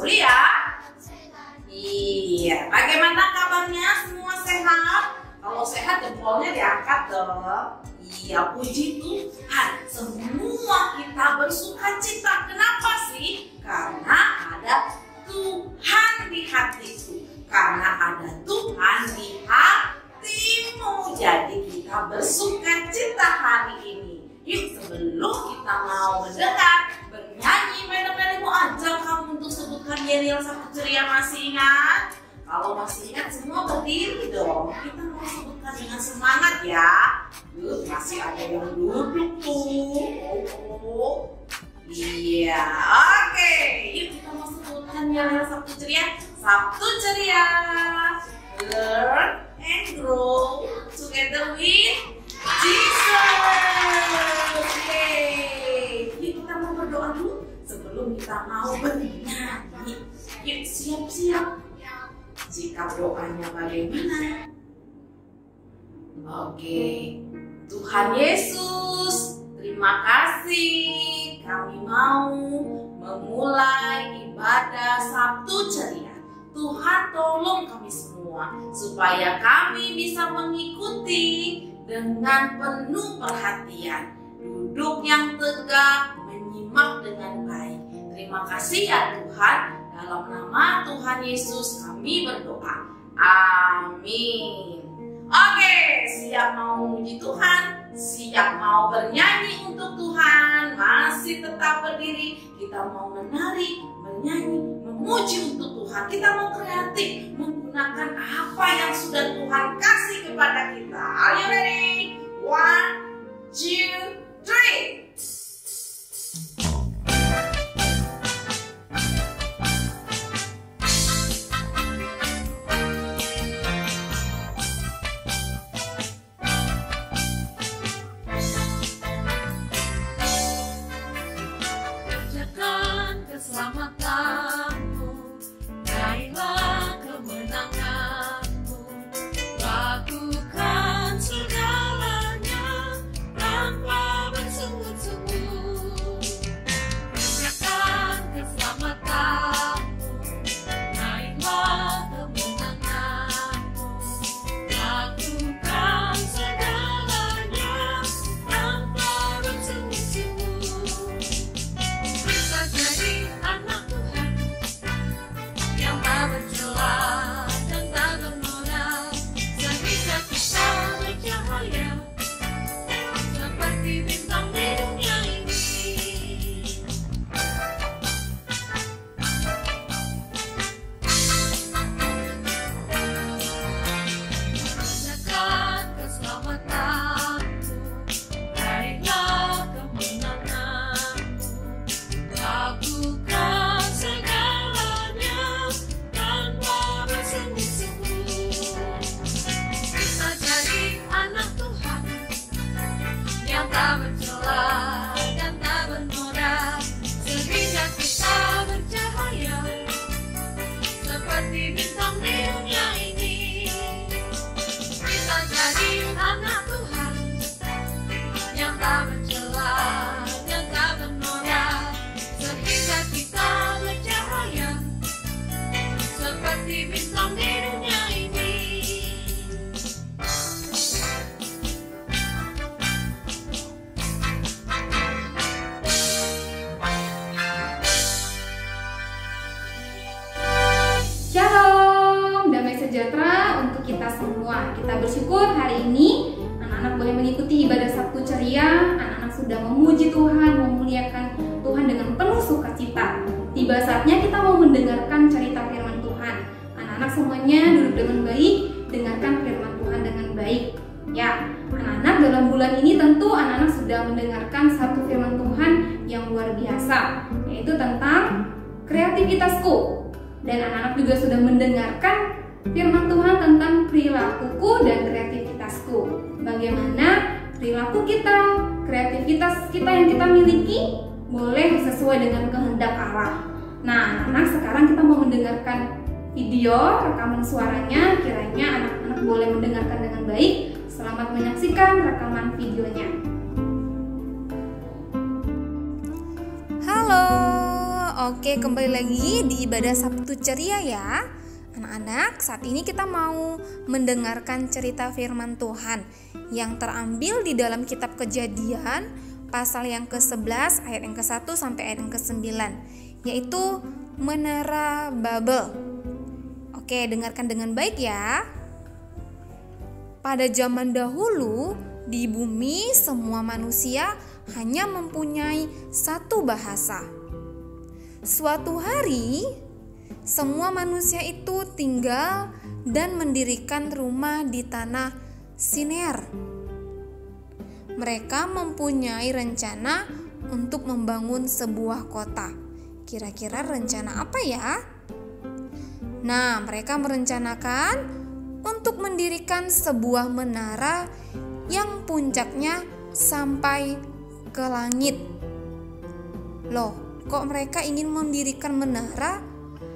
ceria? Iya, bagaimana kabarnya? Semua sehat? Kalau sehat jempolnya diangkat dong. Iya, puji Tuhan. Semua kita bersuka cita. Kenapa sih? Karena ada Tuhan di hatiku. Karena ada Tuhan di hatimu. Jadi kita bersuka cita hari ini. Yuk, sebelum kita mau mendengar bernyanyi, Meli mau ajak kamu untuk sebutkan Yelial satu ceria. Masih ingat? Kalau masih ingat semua berdiri dong. Kita mau sebutkan dengan semangat ya. Yuk, masih ada yang duduk tuh. Iya, oke. Yuk kita mau sebutkan Yelial Sabtu ceria. Sabtu ceria. Learn and grow together with Jesus. Yeay. Yuk kita mau berdoa dulu sebelum kita mau bernyanyi. Yuk siap-siap. Sikap doanya bagaimana? Oke, Tuhan Yesus, terima kasih kami mau memulai ibadah Sabtu ceria. Tuhan tolong kami semua supaya kami bisa mengikuti dengan penuh perhatian, duduk yang tegak, menyimak dengan baik. Terima kasih ya Tuhan. Dalam nama Tuhan Yesus kami berdoa. Amin. Oke, siap mau memuji Tuhan? Siap mau bernyanyi untuk Tuhan? Masih tetap berdiri? Kita mau menari, bernyanyi, memuji untuk Tuhan. Kita mau kreatif, menggunakan apa yang sudah Tuhan kasih kepada kita. Are you ready? 1, 2, 3. Keselamatanmu, raihlah kemenanganmu, lakukan segalanya tanpa bersungut-sungut. Kerjakan keselamatanmu, raihlah kemenanganmu, lakukan segalanya tanpa bersungut-sungut. Kita jadi anak Tuhan yang tak bercela dan tak bernoda, sehingga kita bercahaya seperti bintang di dunia ini. Kerjakan keselamatanmu, raihlah kemenanganmu, lakukan segalanya tanpa bersungut-sungut. Kita jadi anak Tuhan yang tak bercela dan tak bernoda, sehingga kita bercahaya seperti bintang di dunia ini. Kita jadi anak Tuhan yang tak bercela dan tak bernoda, sehingga kita bercahaya seperti bintang di dunia ini. Shalom, damai sejahtera untuk kita semua. Kita bersyukur hari ini anak-anak boleh mengikuti ibadah Sabtu ceria. Anak-anak sudah memuji Tuhan, memuliakan Tuhan dengan penuh sukacita. Tiba saatnya kita mau mendengarkan cerita firman Tuhan. Anak-anak semuanya duduk dengan baik, dengarkan firman Tuhan dengan baik. Ya, anak-anak dalam bulan ini tentu anak-anak sudah mendengarkan satu firman Tuhan yang luar biasa, yaitu tentang kreativitasku. Dan anak-anak juga sudah mendengarkan firman Tuhan tentang perilakuku dan kreativitasku. Bagaimana perilaku kita, kreativitas kita yang kita miliki boleh sesuai dengan kehendak Allah. Nah, anak-anak sekarang kita mau mendengarkan video rekaman suaranya. Kiranya anak-anak boleh mendengarkan dengan baik. Selamat menyaksikan rekaman videonya. Halo, Oke, kembali lagi di ibadah Sabtu Ceria ya. Anak-anak, saat ini kita mau mendengarkan cerita firman Tuhan yang terambil di dalam kitab Kejadian pasal yang ke-11 ayat yang ke-1 sampai ayat yang ke-9, yaitu Menara Babel. Oke, dengarkan dengan baik ya. Pada zaman dahulu, di bumi semua manusia hanya mempunyai satu bahasa. Suatu hari, semua manusia itu tinggal dan mendirikan rumah di tanah Sinear. Mereka mempunyai rencana untuk membangun sebuah kota. Kira-kira rencana apa ya? Nah, mereka merencanakan untuk mendirikan sebuah menara yang puncaknya sampai ke langit. Loh, kok mereka ingin mendirikan menara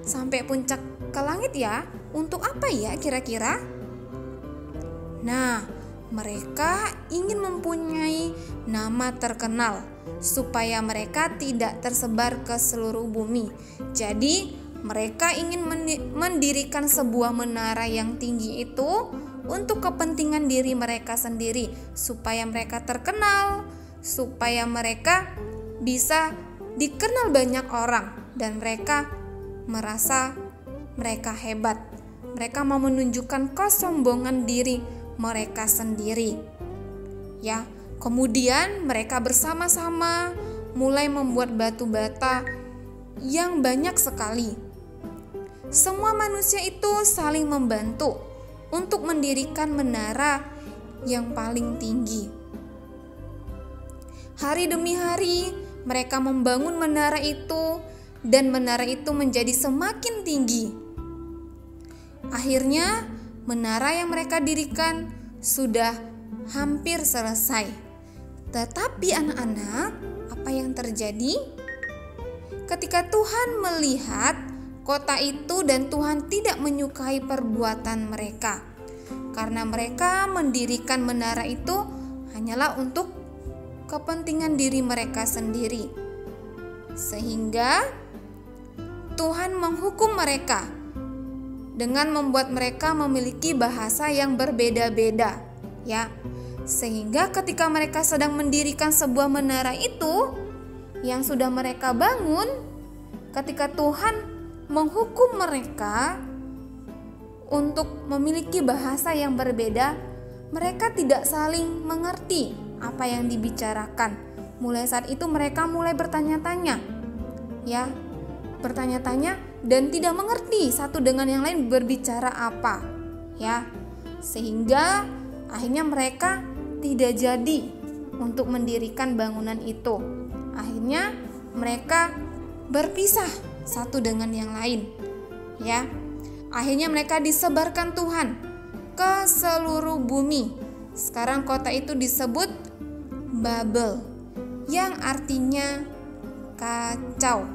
sampai puncak ke langit ya? Untuk apa ya kira-kira? Nah, mereka ingin mempunyai nama terkenal supaya mereka tidak tersebar ke seluruh bumi. Jadi, mereka ingin mendirikan sebuah menara yang tinggi itu untuk kepentingan diri mereka sendiri, supaya mereka terkenal, supaya mereka bisa dikenal banyak orang dan mereka merasa mereka hebat. Mereka mau menunjukkan kesombongan diri mereka sendiri. Ya, kemudian mereka bersama-sama mulai membuat batu bata yang banyak sekali. Semua manusia itu saling membantu untuk mendirikan menara yang paling tinggi. Hari demi hari mereka membangun menara itu dan menara itu menjadi semakin tinggi. Akhirnya menara yang mereka dirikan sudah hampir selesai. Tetapi anak-anak, apa yang terjadi? Ketika Tuhan melihat kota itu dan Tuhan tidak menyukai perbuatan mereka, karena mereka mendirikan menara itu hanyalah untuk kepentingan diri mereka sendiri, sehingga Tuhan menghukum mereka dengan membuat mereka memiliki bahasa yang berbeda-beda, ya. Sehingga ketika mereka sedang mendirikan sebuah menara itu yang sudah mereka bangun, ketika Tuhan menghukum mereka untuk memiliki bahasa yang berbeda, mereka tidak saling mengerti apa yang dibicarakan. Mulai saat itu mereka mulai bertanya-tanya, ya, bertanya-tanya dan tidak mengerti satu dengan yang lain berbicara apa, ya, sehingga akhirnya mereka tidak jadi untuk mendirikan bangunan itu. Akhirnya mereka berpisah satu dengan yang lain, ya. Akhirnya mereka disebarkan Tuhan ke seluruh bumi. Sekarang kota itu disebut Babel, yang artinya kacau,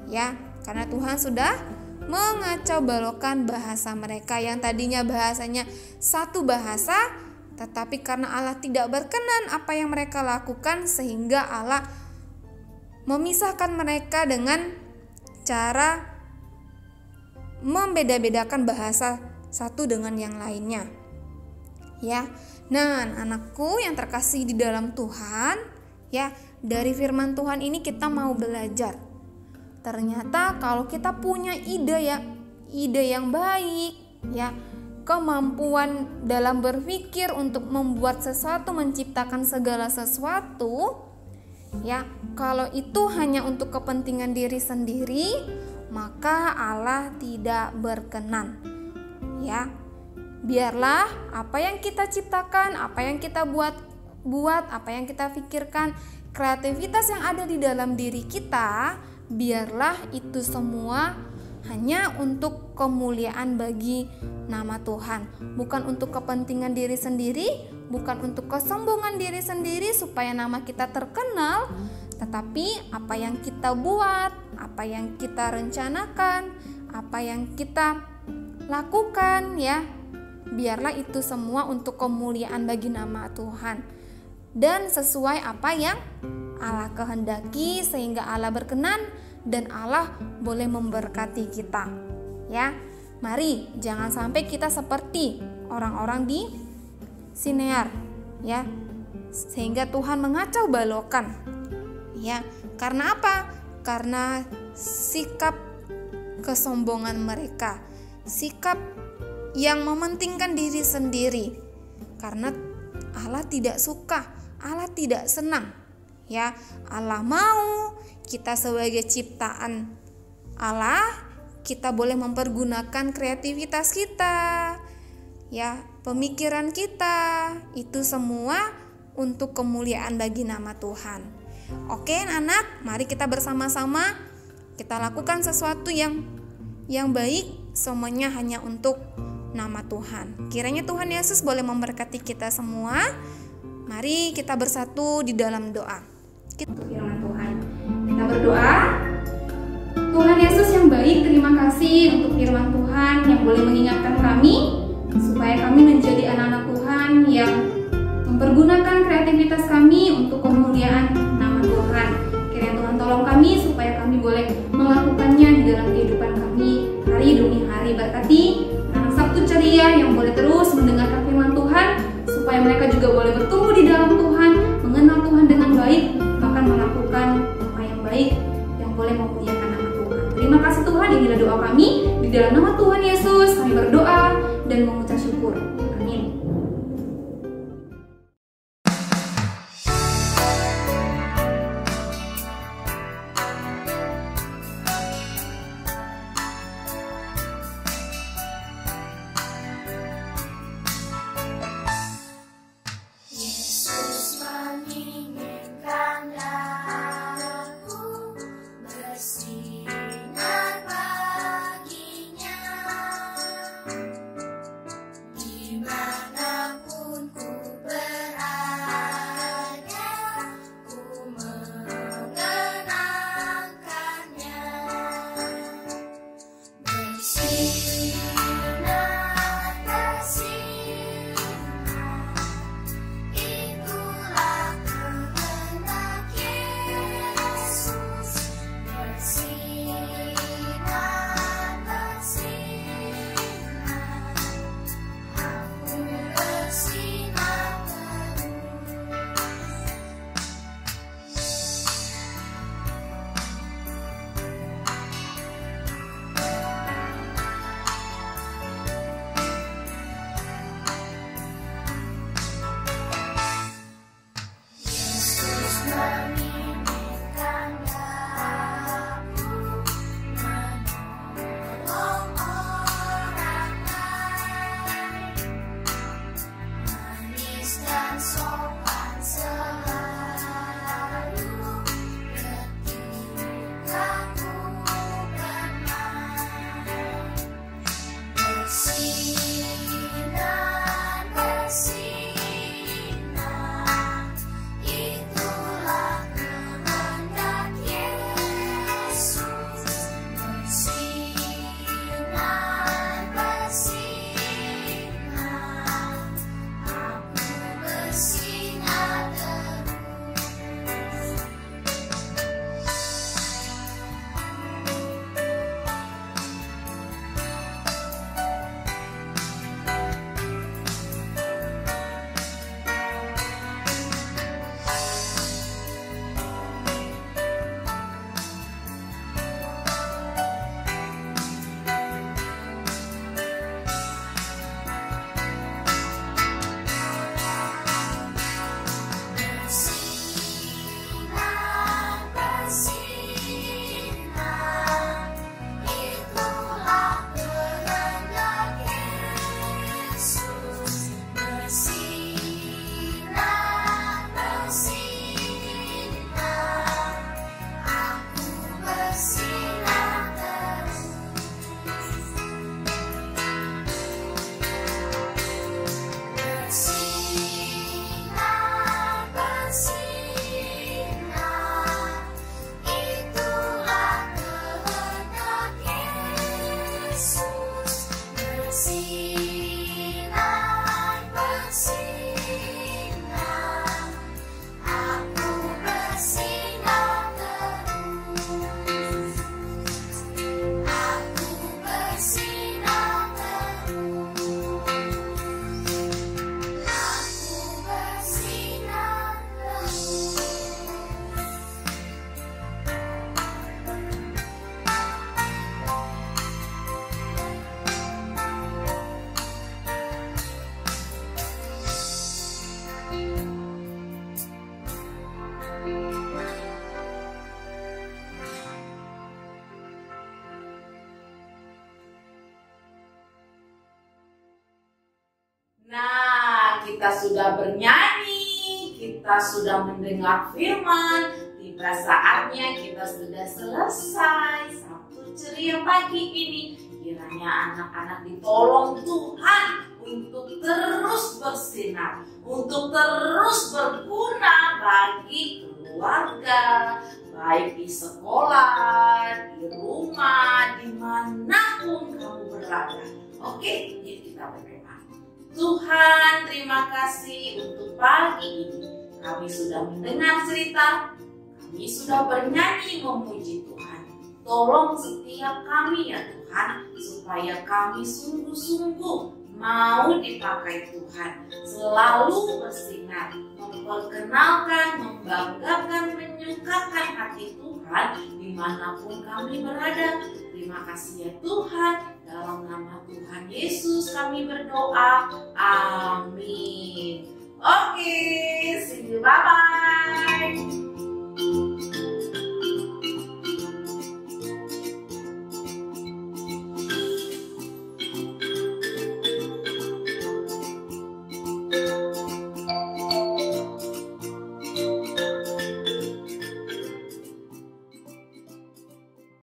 ya, karena Tuhan sudah mengacau balokkan bahasa mereka yang tadinya bahasanya satu bahasa, tetapi karena Allah tidak berkenan apa yang mereka lakukan, sehingga Allah memisahkan mereka dengan cara membeda-bedakan bahasa satu dengan yang lainnya, ya. Nah, anakku yang terkasih di dalam Tuhan, ya, dari firman Tuhan ini kita mau belajar. Ternyata kalau kita punya ide yang baik, ya, kemampuan dalam berpikir untuk membuat sesuatu, menciptakan segala sesuatu, ya, kalau itu hanya untuk kepentingan diri sendiri, maka Allah tidak berkenan, ya. Biarlah apa yang kita ciptakan, apa yang kita buat, apa yang kita pikirkan, kreativitas yang ada di dalam diri kita, biarlah itu semua hanya untuk kemuliaan bagi nama Tuhan, bukan untuk kepentingan diri sendiri, bukan untuk kesombongan diri sendiri supaya nama kita terkenal, tetapi apa yang kita buat, apa yang kita rencanakan, apa yang kita lakukan, ya, biarlah itu semua untuk kemuliaan bagi nama Tuhan dan sesuai apa yang Allah kehendaki, sehingga Allah berkenan dan Allah boleh memberkati kita. Ya, mari jangan sampai kita seperti orang-orang di Sinear, ya, sehingga Tuhan mengacau balokan. Ya, karena apa? Karena sikap kesombongan mereka, sikap yang mementingkan diri sendiri. Karena Allah tidak suka, Allah tidak senang. Ya, Allah mau kita sebagai ciptaan Allah, kita boleh mempergunakan kreativitas kita, ya, pemikiran kita, itu semua untuk kemuliaan bagi nama Tuhan. Oke, anak, mari kita bersama-sama kita lakukan sesuatu yang baik, semuanya hanya untuk nama Tuhan. Kiranya Tuhan Yesus boleh memberkati kita semua. Mari kita bersatu di dalam doa. Firman Tuhan. Kita berdoa. Tuhan Yesus yang baik, terima kasih untuk firman Tuhan yang boleh mengingatkan kami supaya kami menjadi anak-anak Tuhan yang mempergunakan kreativitas kami untuk kemuliaan nama Tuhan. Kiranya Tuhan tolong kami supaya kami boleh melakukannya di dalam kehidupan kami hari demi hari. Berkati anak Sabtu ceria yang boleh terus mendengarkan firman Tuhan, supaya mereka juga boleh bertumbuh di dalam Tuhan, mengenal Tuhan dengan baik, bahkan melakukan apa yang baik yang boleh memuliakan nama Tuhan. Terima kasih Tuhan, inilah doa kami. Di dalam nama Tuhan Yesus kami berdoa dan mengucap syukur. Amin. Yesus menginginkan aku bersinar baginya di kita sudah bernyanyi, kita sudah mendengar firman. Tiba saatnya kita sudah selesai Sabtu ceria pagi ini. Kiranya anak-anak ditolong Tuhan untuk terus bersinar, untuk terus berguna bagi keluarga, baik di sekolah, di rumah, dimanapun kamu berada. Oke, yuk kita berdoa. Tuhan, terima kasih untuk pagi ini. Kami sudah mendengar cerita, kami sudah bernyanyi memuji Tuhan. Tolong setiap kami ya Tuhan, supaya kami sungguh-sungguh mau dipakai Tuhan, selalu bersinar, memperkenalkan, membanggakan, menyukakan hati Tuhan dimanapun kami berada. Terima kasih ya Tuhan, dalam nama Tuhan Yesus kami berdoa, amin. Oke, see you, bye-bye.